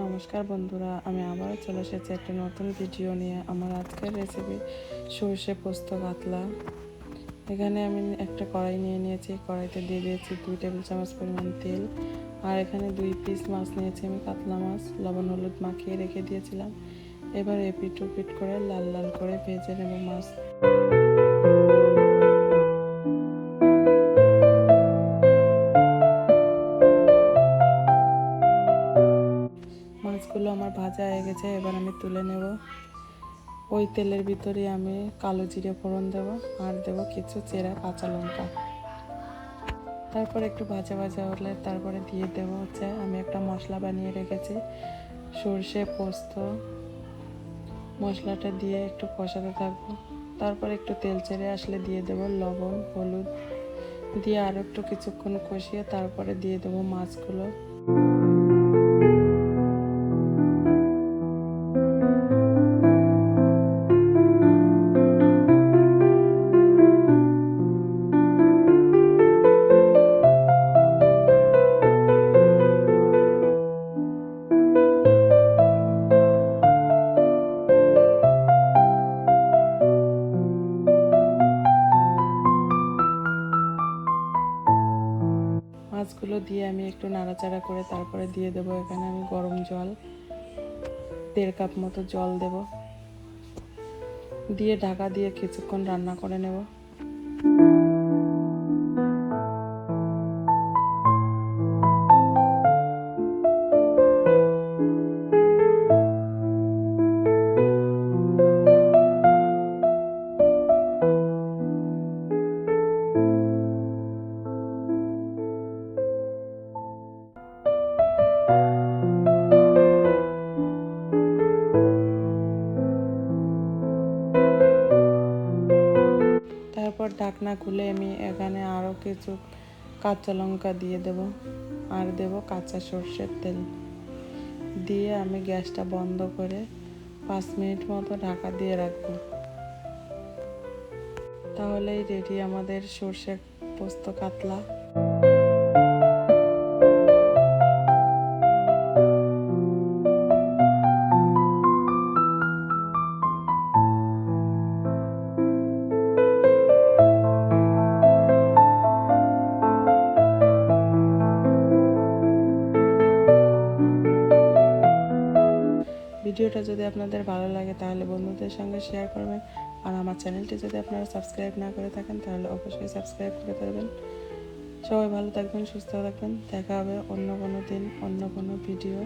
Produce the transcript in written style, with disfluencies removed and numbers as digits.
নমস্কার বন্ধুরা, আমি আবারও চলে এসেছি একটা নতুন ভিডিও নিয়ে। আমার আজকের রেসিপি সর্ষে পোস্ত কাতলা। এখানে আমি একটা কড়াই নিয়ে নিয়েছি, কড়াইতে দিয়ে দিয়েছি 2 টেবিল চামচ পরিমাণ তেল। আর এখানে 2 পিস মাছ নিয়েছি আমি, কাতলা মাছ, লবণ হলুদ মাখিয়ে রেখে দিয়েছিলাম। এবার এপিট ওপিট করে লাল লাল করে ভেজে নেব মাছ। মাছগুলো আমার ভাজা হয়ে গেছে, এবার আমি তুলে নেব। ওই তেলের ভিতরে আমি কালো জিরে ফোড়ন দেব, আর দেব কিছু চেরা কাঁচা লঙ্কা। তারপর একটু ভাজা ভাজা হলে তারপরে দিয়ে দেব আমি একটা মশলা বানিয়ে রেখেছি, সর্ষে পোস্ত। মশলাটা দিয়ে একটু কষাতে থাকবো। তারপর একটু তেল ছেড়ে আসলে দিয়ে দেব লবণ হলুদ দিয়ে আর একটু কিছুক্ষণ কষিয়ে তারপরে দিয়ে দেব মাছগুলো। মাছগুলো দিয়ে আমি একটু নাড়াচাড়া করে তারপরে দিয়ে দেবো এখানে আমি গরম জল, 1.5 কাপ মতো জল দেব, দিয়ে ঢাকা দিয়ে কিছুক্ষণ রান্না করে নেব। তারপর ঢাকনা খুলে আমি এখানে আরও কিছু কাঁচা লঙ্কা দিয়ে দেব, আর দেব কাঁচা সর্ষের তেল দিয়ে আমি গ্যাসটা বন্ধ করে 5 মিনিট মতো ঢাকা দিয়ে রাখবো। তাহলেই রেডি আমাদের সর্ষে পোস্ত কাতলা। ভিডিওটা যদি আপনাদের ভালো লাগে তাহলে বন্ধুদের সঙ্গে শেয়ার করবেন, আর আমার চ্যানেলটি যদি আপনারা সাবস্ক্রাইব না করে থাকেন তাহলে অবশ্যই সাবস্ক্রাইব করে দেবেন। সবাই ভালো থাকবেন, সুস্থ থাকবেন। দেখা হবে অন্য কোনো দিন অন্য কোনো ভিডিও।